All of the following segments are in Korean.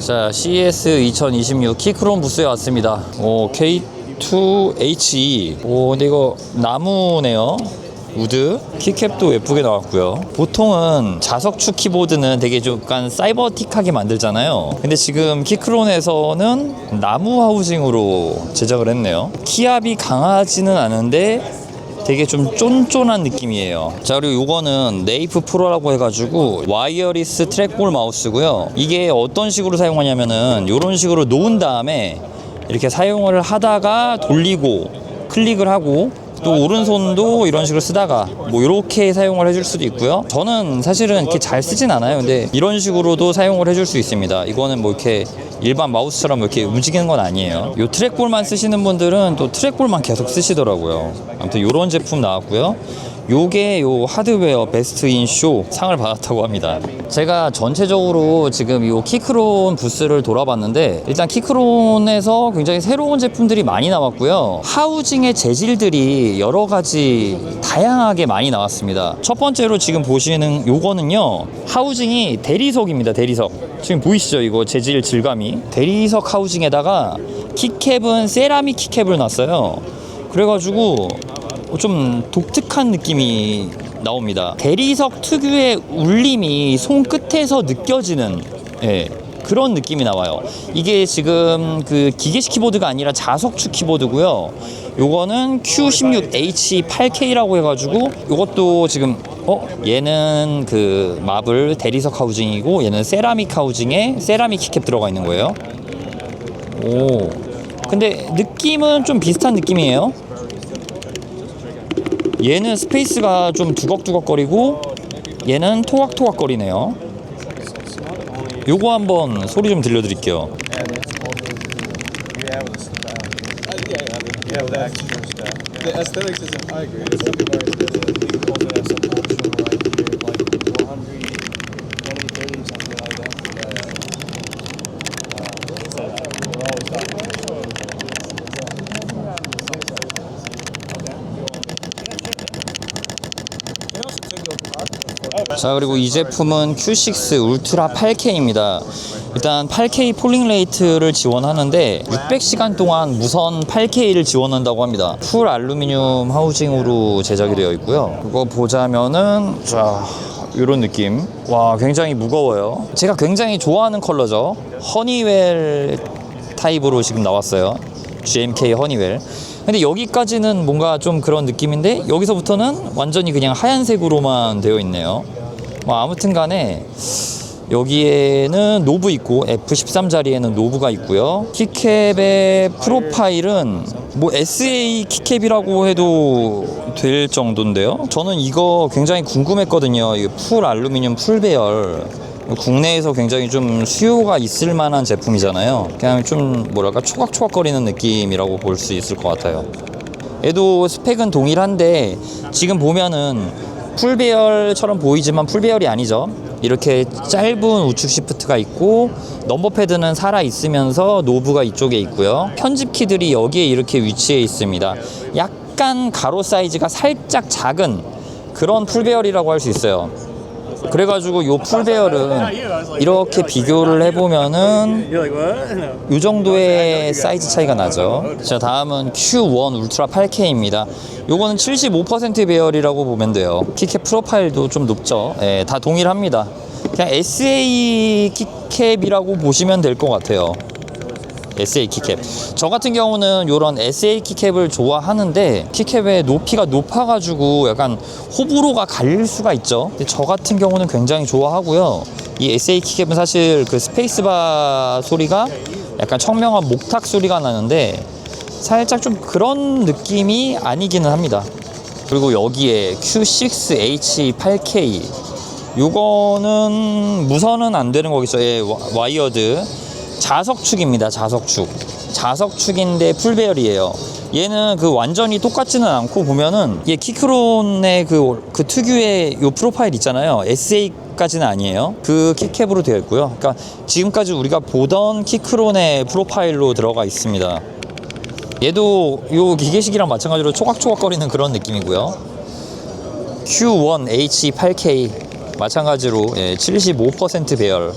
자, CES 2026 키크롬 부스에 왔습니다. K2HE. 근데 이거 나무네요. 우드. 키캡도 예쁘게 나왔고요. 보통은 자석축 키보드는 되게 좀 약간 사이버틱하게 만들잖아요. 근데 지금 키크론에서는 나무 하우징으로 제작을 했네요. 키압이 강하지는 않은데 되게 좀 쫀쫀한 느낌이에요. 자, 그리고 요거는 네이프 프로라고 해가지고 와이어리스 트랙볼 마우스고요. 이게 어떤 식으로 사용하냐면은 요런 식으로 놓은 다음에 이렇게 사용을 하다가 돌리고 클릭을 하고 또 오른손도 이런 식으로 쓰다가 뭐 이렇게 사용을 해줄 수도 있고요. 저는 사실은 이렇게 잘 쓰진 않아요. 근데 이런 식으로도 사용을 해줄 수 있습니다. 이거는 뭐 이렇게 일반 마우스처럼 이렇게 움직이는 건 아니에요. 요 트랙볼만 쓰시는 분들은 또 트랙볼만 계속 쓰시더라고요. 아무튼 요런 제품 나왔고요. 요게 요 하드웨어 베스트 인 쇼 상을 받았다고 합니다. 제가 전체적으로 지금 요 키크론 부스를 돌아봤는데 일단 키크론에서 굉장히 새로운 제품들이 많이 나왔고요. 하우징의 재질들이 여러 가지 다양하게 많이 나왔습니다. 첫 번째로 지금 보시는 요거는요, 하우징이 대리석입니다. 대리석. 지금 보이시죠? 이거 재질 질감이. 대리석 하우징에다가 키캡은 세라믹 키캡을 놨어요. 그래가지고 좀 독특한 느낌이 나옵니다. 대리석 특유의 울림이 손끝에서 느껴지는 그런 느낌이 나와요. 이게 지금 그 기계식 키보드가 아니라 자석축 키보드고요. 요거는 Q16H8K라고 해가지고 요것도 지금 얘는 그 마블 대리석 하우징이고 얘는 세라믹 하우징에 세라믹 키캡 들어가 있는 거예요. 근데 느낌은 좀 비슷한 느낌이에요. 얘는 스페이스가 좀 두걱두걱거리고 얘는 토각토각거리네요. 요거 한번 소리 좀 들려드릴게요. 자, 그리고 이 제품은 Q6 울트라 8K입니다. 일단 8K 폴링 레이트를 지원하는데 600시간 동안 무선 8K를 지원한다고 합니다. 풀 알루미늄 하우징으로 제작이 되어 있고요. 그거 보자면은 자, 이런 느낌. 와, 굉장히 무거워요. 제가 굉장히 좋아하는 컬러죠. 허니웰 타입으로 지금 나왔어요. GMK 허니웰. 근데 여기까지는 뭔가 좀 그런 느낌인데 여기서부터는 완전히 그냥 하얀색으로만 되어 있네요. 아무튼 간에 여기에는 노브 있고 F13 자리에는 노브가 있고요. 키캡의 프로파일은 뭐 SA 키캡이라고 해도 될 정도인데요. 저는 이거 굉장히 궁금했거든요. 이게 풀 알루미늄 풀 배열, 국내에서 굉장히 좀 수요가 있을 만한 제품이잖아요. 그냥 좀 뭐랄까 초각초각거리는 느낌이라고 볼 수 있을 것 같아요. 얘도 스펙은 동일한데 지금 보면은 풀 배열처럼 보이지만 풀 배열이 아니죠. 이렇게 짧은 우측 시프트가 있고 넘버 패드는 살아 있으면서 노브가 이쪽에 있고요. 편집 키들이 여기에 이렇게 위치해 있습니다. 약간 가로 사이즈가 살짝 작은 그런 풀 배열이라고 할 수 있어요. 그래가지고 요 풀 배열은 이렇게 비교를 해보면은 요 정도의 사이즈 차이가 나죠. 자, 다음은 Q1 울트라 8K입니다. 요거는 75% 배열이라고 보면 돼요. 키캡 프로파일도 좀 높죠. 다 동일합니다. 그냥 SA 키캡이라고 보시면 될 것 같아요. SA 키캡. 저 같은 경우는 이런 SA 키캡을 좋아하는데 키캡의 높이가 높아가지고 약간 호불호가 갈릴 수가 있죠. 근데 저 같은 경우는 굉장히 좋아하고요. 이 SA 키캡은 사실 그 스페이스바 소리가 약간 청명한 목탁 소리가 나는데 살짝 좀 그런 느낌이 아니기는 합니다. 그리고 여기에 Q6H8K 요거는 무선은 안 되는 거겠죠. 와이어드 자석축입니다. 자석축인데 풀배열이에요. 얘는 그 완전히 똑같지는 않고 보면은 얘 키크론의 그 특유의 요 프로파일 있잖아요. SA까지는 아니에요. 그 키캡으로 되어 있고요. 그러니까 지금까지 우리가 보던 키크론의 프로파일로 들어가 있습니다. 얘도 요 기계식이랑 마찬가지로 초각초각거리는 그런 느낌이고요. Q1H8K 마찬가지로 75% 배열.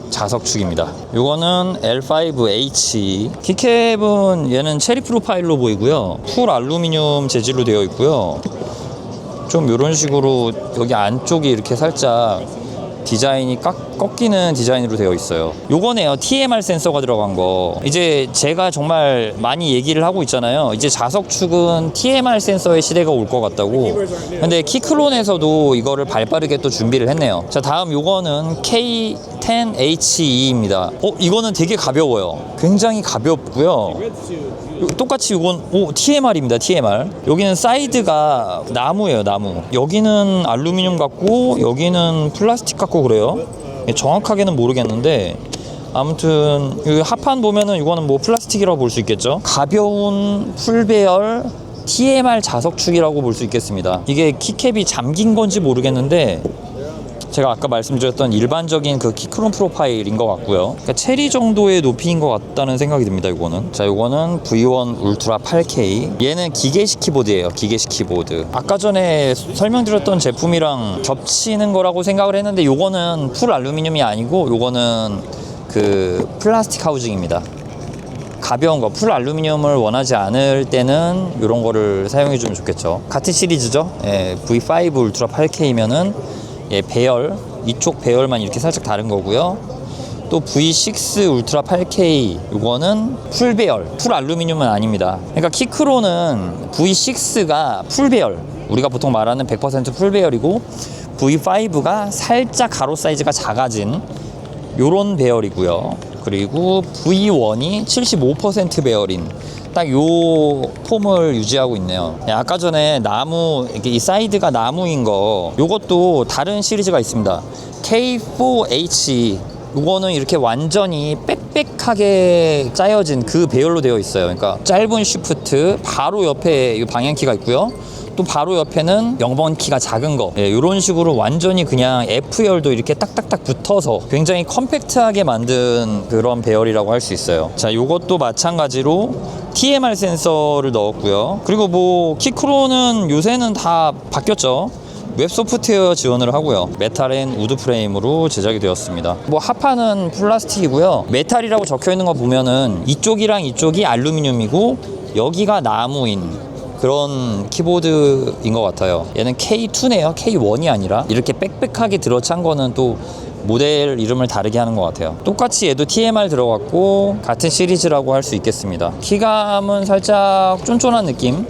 자석축입니다. 요거는 L5H. 키캡은 얘는 체리 프로파일로 보이고요. 풀 알루미늄 재질로 되어 있고요. 좀 이런 식으로 여기 안쪽이 이렇게 살짝 디자인이 꺾이는 디자인으로 되어 있어요. 요거네요. TMR 센서가 들어간 거. 이제 제가 정말 많이 얘기를 하고 있잖아요. 이제 자석축은 TMR 센서의 시대가 올 것 같다고. 근데 키클론에서도 이거를 발빠르게 또 준비를 했네요. 자, 다음 요거는 K10HE입니다. 이거는 되게 가벼워요. 굉장히 가볍고요. 똑같이 이건 TMR입니다. TMR. 여기는 사이드가 나무예요. 나무. 여기는 알루미늄 같고 여기는 플라스틱 같고 그래요. 정확하게는 모르겠는데 아무튼 이 하판 보면은 이거는 뭐 플라스틱이라고 볼 수 있겠죠. 가벼운 풀배열 TMR 자석축이라고 볼 수 있겠습니다. 이게 키캡이 잠긴 건지 모르겠는데 제가 아까 말씀드렸던 일반적인 그 키크롬 프로파일인 것 같고요. 그러니까 체리 정도의 높이인 것 같다는 생각이 듭니다. 이거는. 자, 이거는 V1 울트라 8K. 얘는 기계식 키보드예요. 기계식 키보드. 아까 전에 설명드렸던 제품이랑 겹치는 거라고 생각을 했는데 요거는 풀 알루미늄이 아니고 요거는 그 플라스틱 하우징입니다. 가벼운 거, 풀 알루미늄을 원하지 않을 때는 이런 거를 사용해 주면 좋겠죠. 같은 시리즈죠. V5 울트라 8K면은 배열, 이쪽 배열만 이렇게 살짝 다른 거고요. 또 V6 울트라 8K 이거는 풀 배열, 풀 알루미늄은 아닙니다. 그러니까 키크로는 V6가 풀 배열, 우리가 보통 말하는 100% 풀 배열이고 V5가 살짝 가로 사이즈가 작아진 요런 배열이고요. 그리고 V1이 75% 배열인 딱 요 폼을 유지하고 있네요. 아까 전에 나무, 이렇게 이 사이드가 나무인 거, 요것도 다른 시리즈가 있습니다. K4H. 요거는 이렇게 완전히 빽빽하게 짜여진 그 배열로 되어 있어요. 그러니까 짧은 쉬프트, 바로 옆에 방향키가 있고요. 또 바로 옆에는 0번 키가 작은 거, 이런 식으로 완전히 그냥 F열도 이렇게 딱딱딱 붙어서 굉장히 컴팩트하게 만든 그런 배열이라고 할 수 있어요. 자, 요것도 마찬가지로 TMR 센서를 넣었고요. 그리고 뭐 키크로는 요새는 다 바뀌었죠. 웹 소프트웨어 지원을 하고요. 메탈 앤 우드 프레임으로 제작이 되었습니다. 뭐 하판은 플라스틱이고요. 메탈이라고 적혀 있는 거 보면은 이쪽이랑 이쪽이 알루미늄이고 여기가 나무인 그런 키보드인 것 같아요. 얘는 K2네요. K1이 아니라. 이렇게 빽빽하게 들어찬 거는 또 모델 이름을 다르게 하는 것 같아요. 똑같이 얘도 TMR 들어갔고 같은 시리즈라고 할 수 있겠습니다. 키감은 살짝 쫀쫀한 느낌,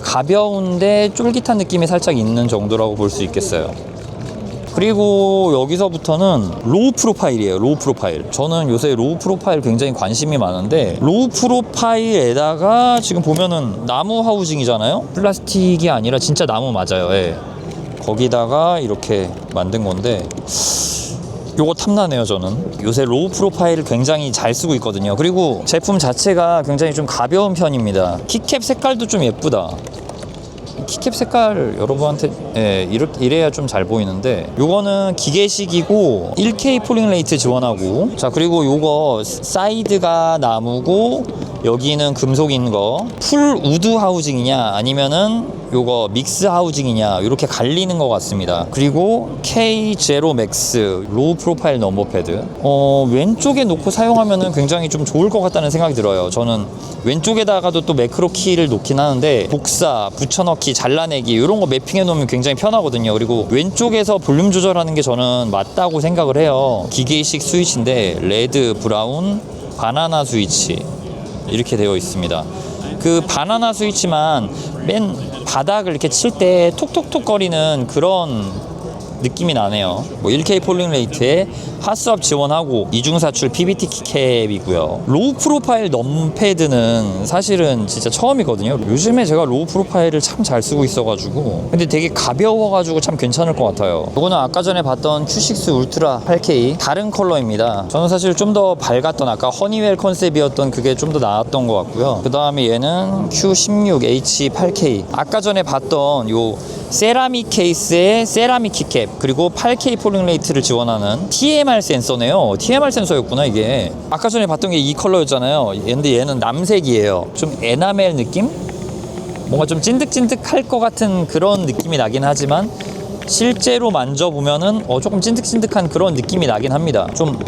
가벼운데 쫄깃한 느낌이 살짝 있는 정도라고 볼 수 있겠어요. 그리고 여기서부터는 로우 프로파일이에요. 로우 프로파일. 저는 요새 로우 프로파일 굉장히 관심이 많은데 로우 프로파일에다가 지금 보면은 나무 하우징이잖아요. 플라스틱이 아니라 진짜 나무 맞아요. 거기다가 이렇게 만든 건데 요거 탐나네요. 저는 요새 로우 프로파일을 굉장히 잘 쓰고 있거든요. 그리고 제품 자체가 굉장히 좀 가벼운 편입니다. 키캡 색깔도 좀 예쁘다. 키캡 색깔 여러분한테 이래야 좀 잘 보이는데 요거는 기계식이고 1K 폴링 레이트 지원하고, 자, 그리고 요거 사이드가 나무고 여기는 금속인 거, 풀 우드 하우징이냐 아니면은 요거 믹스 하우징이냐 이렇게 갈리는 것 같습니다. 그리고 K0 맥스 로우 프로파일 넘버패드, 왼쪽에 놓고 사용하면은 굉장히 좀 좋을 것 같다는 생각이 들어요. 저는 왼쪽에다가도 또 매크로 키를 놓긴 하는데 복사, 붙여넣기, 잘라내기 이런 거 매핑해 놓으면 굉장히 편하거든요. 그리고 왼쪽에서 볼륨 조절하는 게 저는 맞다고 생각을 해요. 기계식 스위치인데 레드, 브라운, 바나나 스위치 이렇게 되어 있습니다. 그 바나나 스위치만 맨 바닥을 이렇게 칠 때 톡톡톡 거리는 그런 느낌이 나네요. 뭐 1K 폴링 레이트에 핫스왑 지원하고 이중사출 PBT 키캡이고요. 로우 프로파일 넘패드는 사실은 진짜 처음이거든요. 요즘에 제가 로우 프로파일을 참 잘 쓰고 있어가지고, 근데 되게 가벼워가지고 참 괜찮을 것 같아요. 이거는 아까 전에 봤던 Q6 울트라 8K 다른 컬러입니다. 저는 사실 좀 더 밝았던 아까 허니웰 컨셉이었던 그게 좀 더 나았던 것 같고요. 그 다음에 얘는 Q16H 8K, 아까 전에 봤던 요 세라믹 케이스에 세라믹 키캡, 그리고 8K 폴링 레이트를 지원하는 TMR 센서네요. TMR 센서였구나 이게. 아까 전에 봤던 게 이 컬러였잖아요. 근데 얘는 남색이에요. 좀 에나멜 느낌? 뭔가 좀 찐득찐득할 것 같은 그런 느낌이 나긴 하지만 실제로 만져보면은 조금 찐득찐득한 그런 느낌이 나긴 합니다. 좀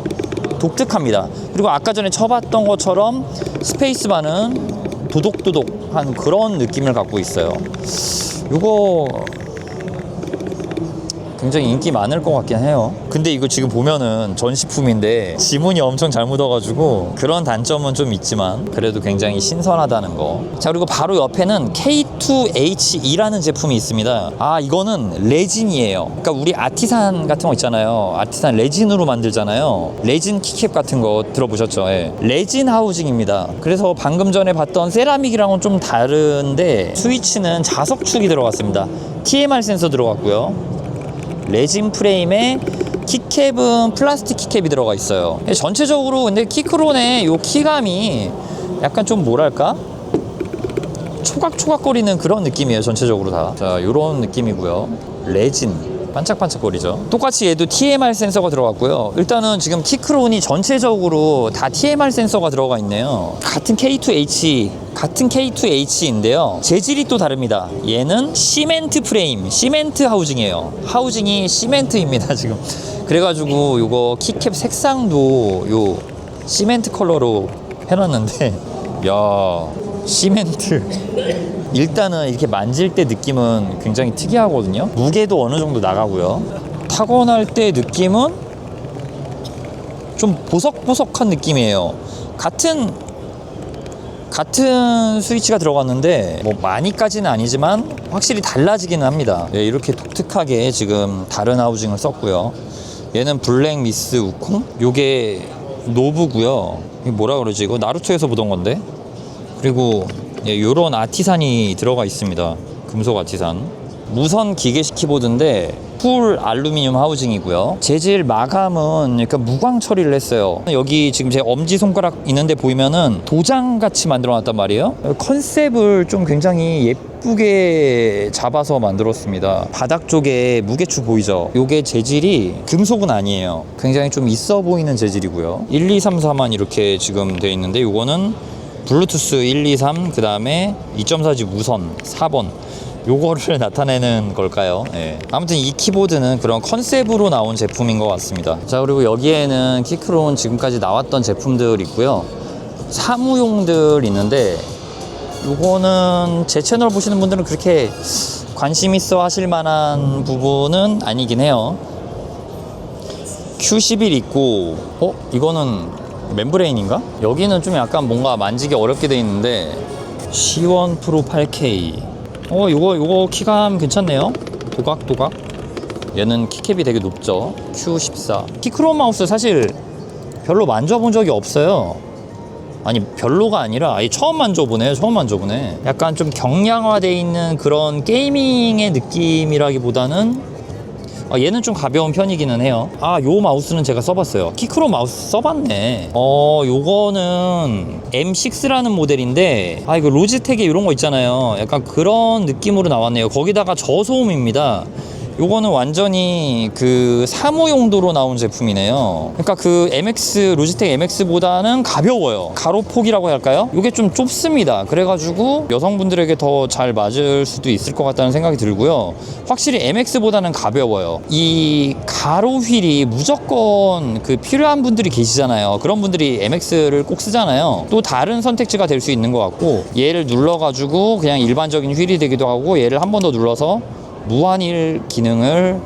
독특합니다. 그리고 아까 전에 쳐봤던 것처럼 스페이스바는 도독도독한 그런 느낌을 갖고 있어요. 이거 굉장히 인기 많을 것 같긴 해요. 근데 이거 지금 보면은 전시품인데 지문이 엄청 잘 묻어가지고 그런 단점은 좀 있지만 그래도 굉장히 신선하다는 거. 자, 그리고 바로 옆에는 K2H2라는 제품이 있습니다. 이거는 레진이에요. 그러니까 우리 아티산 같은 거 있잖아요. 아티산 레진으로 만들잖아요. 레진 키캡 같은 거 들어보셨죠? 예. 레진 하우징입니다. 그래서 방금 전에 봤던 세라믹이랑은 좀 다른데 스위치는 자석축이 들어갔습니다. TMR 센서 들어갔고요. 레진 프레임에 키캡은 플라스틱 키캡이 들어가 있어요. 전체적으로 근데 키크론의 요 키감이 약간 좀 뭐랄까? 초각초각거리는 그런 느낌이에요. 전체적으로 다. 자, 요런 느낌이고요. 레진 반짝반짝거리죠. 똑같이 얘도 TMR 센서가 들어갔고요. 일단은 지금 키크론이 전체적으로 다 TMR 센서가 들어가 있네요. 같은 K2H인데요. 재질이 또 다릅니다. 얘는 시멘트 프레임, 시멘트 하우징이에요. 하우징이 시멘트입니다, 지금. 그래가지고 요거 키캡 색상도 요 시멘트 컬러로 해놨는데, 야, 시멘트. 일단은 이렇게 만질 때 느낌은 굉장히 특이하거든요. 무게도 어느 정도 나가고요. 타건할 때 느낌은 좀 보석보석한 느낌이에요. 같은 스위치가 들어갔는데 뭐 많이까지는 아니지만 확실히 달라지기는 합니다. 예, 이렇게 독특하게 지금 다른 하우징을 썼고요. 얘는 블랙 미스 우콩, 요게 노브고요. 이게 뭐라 그러지? 이거 나루토에서 보던 건데. 그리고 예, 요런 아티산이 들어가 있습니다. 금속 아티산. 무선 기계식 키보드인데 풀 알루미늄 하우징이고요. 재질 마감은 그러니까 무광 처리를 했어요. 여기 지금 제 엄지손가락 있는데 보이면은 도장같이 만들어 놨단 말이에요. 컨셉을 좀 굉장히 예쁘게 잡아서 만들었습니다. 바닥 쪽에 무게추 보이죠? 요게 재질이 금속은 아니에요. 굉장히 좀 있어 보이는 재질이고요. 1, 2, 3, 4만 이렇게 지금 돼 있는데 요거는 블루투스 1, 2, 3, 그 다음에 2.4G 무선 4번 요거를 나타내는 걸까요? 네. 아무튼 이 키보드는 그런 컨셉으로 나온 제품인 것 같습니다. 자, 그리고 여기에는 키크론 지금까지 나왔던 제품들 있고요. 사무용들 있는데 요거는 제 채널 보시는 분들은 그렇게 관심 있어 하실 만한 부분은 아니긴 해요. Q11 있고 이거는 멤브레인인가? 여기는 좀 약간 뭔가 만지기 어렵게 돼 있는데 C1 프로 8K 요거 키감 괜찮네요. 도각도각. 얘는 키캡이 되게 높죠. Q14. 키크론 마우스 사실 별로 만져본 적이 없어요. 아니 별로가 아니라 아예 처음 만져보네. 약간 좀 경량화돼 있는 그런 게이밍의 느낌이라기보다는 얘는 좀 가벼운 편이기는 해요. 요 마우스는 제가 써봤어요. 키크론 마우스 써봤네. 요거는 M6라는 모델인데 이거 로지텍에 이런 거 있잖아요. 약간 그런 느낌으로 나왔네요. 거기다가 저소음입니다. 요거는 완전히 그 사무 용도로 나온 제품이네요. 그러니까 그 MX, 로지텍 MX보다는 가벼워요. 가로폭이라고 할까요? 요게 좀 좁습니다. 그래가지고 여성분들에게 더 잘 맞을 수도 있을 것 같다는 생각이 들고요. 확실히 MX보다는 가벼워요. 이 가로 휠이 무조건 그 필요한 분들이 계시잖아요. 그런 분들이 MX를 꼭 쓰잖아요. 또 다른 선택지가 될 수 있는 것 같고, 얘를 눌러가지고 그냥 일반적인 휠이 되기도 하고, 얘를 한 번 더 눌러서 무한힐 기능을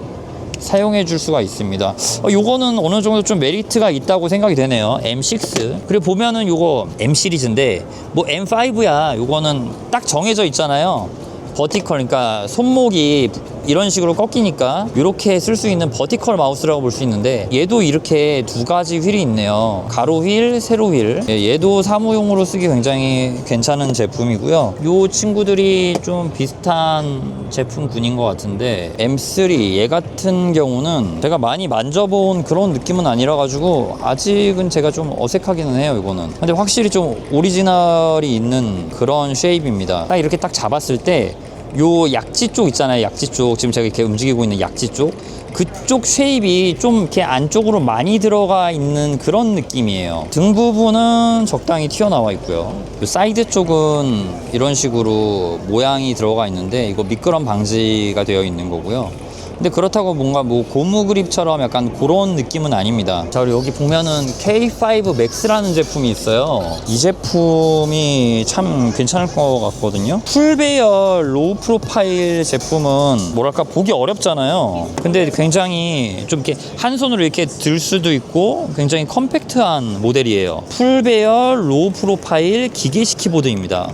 사용해 줄 수가 있습니다. 요거는 어느 정도 좀 메리트가 있다고 생각이 되네요. M6. 그리고 보면은 요거 M 시리즈인데 뭐 M5야. 요거는 딱 정해져 있잖아요. 버티컬, 그러니까 손목이 이런 식으로 꺾이니까 이렇게 쓸 수 있는 버티컬 마우스라고 볼 수 있는데, 얘도 이렇게 두 가지 휠이 있네요. 가로 휠, 세로 휠. 얘도 사무용으로 쓰기 굉장히 괜찮은 제품이고요. 요 친구들이 좀 비슷한 제품군인 것 같은데, M3 얘 같은 경우는 제가 많이 만져본 그런 느낌은 아니라 가지고 아직은 제가 좀 어색하기는 해요. 이거는 근데 확실히 좀 오리지널이 있는 그런 쉐입입니다. 딱 이렇게 딱 잡았을 때 요 약지 쪽 있잖아요. 약지 쪽, 지금 제가 이렇게 움직이고 있는 약지 쪽, 그쪽 쉐입이 좀 이렇게 안쪽으로 많이 들어가 있는 그런 느낌이에요. 등 부분은 적당히 튀어나와 있고요. 요 사이드 쪽은 이런 식으로 모양이 들어가 있는데 이거 미끄럼 방지가 되어 있는 거고요. 근데 그렇다고 뭔가 뭐 고무 그립처럼 약간 그런 느낌은 아닙니다. 자, 그리고 여기 보면은 K5 Max라는 제품이 있어요. 이 제품이 참 괜찮을 것 같거든요. 풀배열 로우 프로파일 제품은 뭐랄까 보기 어렵잖아요. 근데 굉장히 좀 이렇게 한 손으로 이렇게 들 수도 있고 굉장히 컴팩트한 모델이에요. 풀배열 로우 프로파일 기계식 키보드입니다.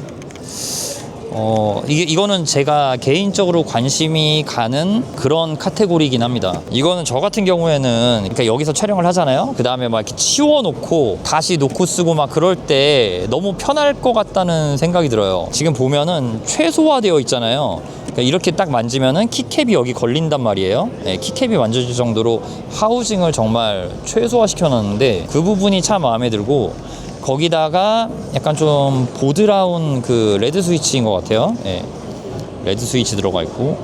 이거는 제가 개인적으로 관심이 가는 그런 카테고리이긴 합니다. 이거는 저 같은 경우에는 그러니까 여기서 촬영을 하잖아요. 그 다음에 막 이렇게 치워놓고 다시 놓고 쓰고 막 그럴 때 너무 편할 것 같다는 생각이 들어요. 지금 보면은 최소화되어 있잖아요. 그러니까 이렇게 딱 만지면은 키캡이 여기 걸린단 말이에요. 네, 키캡이 만져질 정도로 하우징을 정말 최소화시켜 놨는데 그 부분이 참 마음에 들고, 거기다가 약간 좀 보드라운 그 레드 스위치인 것 같아요. 네, 레드 스위치 들어가 있고,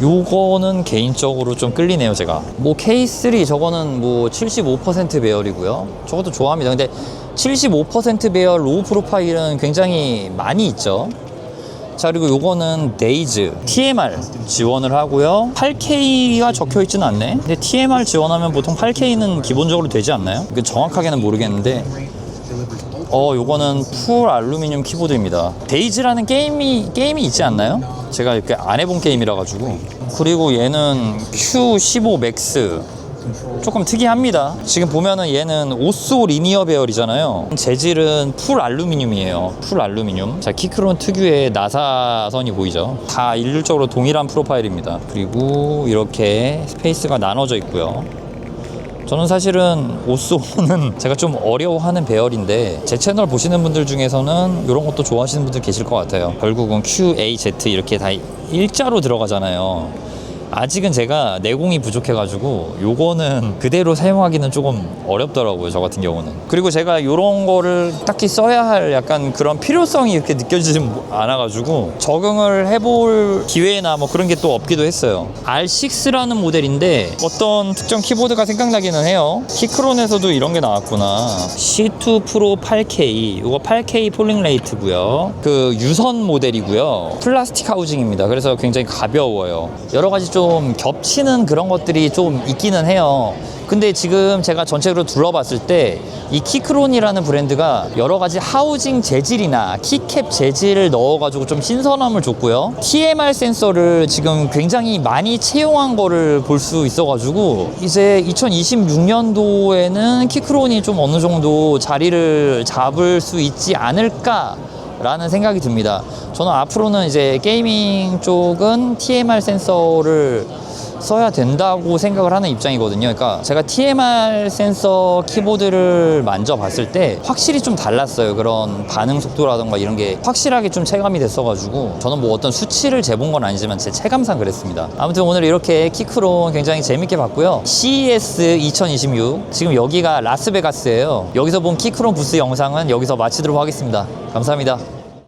요거는 개인적으로 좀 끌리네요. 제가 뭐 K3 저거는 뭐 75% 배열이고요. 저것도 좋아합니다. 근데 75% 배열 로우 프로파일은 굉장히 많이 있죠. 자, 그리고 요거는 데이즈 TMR 지원을 하고요. 8K가 적혀 있지는 않네. 근데 TMR 지원하면 보통 8K는 기본적으로 되지 않나요? 정확하게는 모르겠는데 요거는 풀 알루미늄 키보드입니다. 데이즈라는 게임이 있지 않나요? 제가 이렇게 안 해본 게임이라 가지고. 그리고 얘는 Q15 맥스 조금 특이합니다. 지금 보면은 얘는 오쏘 리니어 배열이잖아요. 재질은 풀 알루미늄이에요. 풀 알루미늄. 자, 키크론 특유의 나사선이 보이죠? 다 일률적으로 동일한 프로파일입니다. 그리고 이렇게 스페이스가 나눠져 있고요. 저는 사실은 오쏘는 제가 좀 어려워하는 배열인데 제 채널 보시는 분들 중에서는 이런 것도 좋아하시는 분들 계실 것 같아요. 결국은 QAZ 이렇게 다 일자로 들어가잖아요. 아직은 제가 내공이 부족해가지고 요거는 그대로 사용하기는 조금 어렵더라고요, 저 같은 경우는. 그리고 제가 요런 거를 딱히 써야 할 약간 그런 필요성이 이렇게 느껴지지 않아가지고 적응을 해볼 기회나 뭐 그런 게 또 없기도 했어요. R6라는 모델인데 어떤 특정 키보드가 생각나기는 해요. 키크론에서도 이런 게 나왔구나. C2 프로 8K, 요거 8K 폴링 레이트고요. 그 유선 모델이고요. 플라스틱 하우징입니다. 그래서 굉장히 가벼워요. 여러 가지 좀 겹치는 그런 것들이 좀 있기는 해요. 근데 지금 제가 전체적으로 둘러봤을 때 이 키크론이라는 브랜드가 여러 가지 하우징 재질이나 키캡 재질을 넣어가지고 좀 신선함을 줬고요. TMR 센서를 지금 굉장히 많이 채용한 거를 볼 수 있어가지고 이제 2026년도에는 키크론이 좀 어느 정도 자리를 잡을 수 있지 않을까 라는 생각이 듭니다. 저는 앞으로는 이제 게이밍 쪽은 TMR 센서를 써야 된다고 생각을 하는 입장이거든요. 그러니까 제가 TMR 센서 키보드를 만져봤을 때 확실히 좀 달랐어요. 그런 반응 속도라던가 이런 게 확실하게 좀 체감이 됐어가지고 저는 뭐 어떤 수치를 재본 건 아니지만 제 체감상 그랬습니다. 아무튼 오늘 이렇게 키크론 굉장히 재밌게 봤고요. CES 2026 지금 여기가 라스베가스예요. 여기서 본 키크론 부스 영상은 여기서 마치도록 하겠습니다. 감사합니다.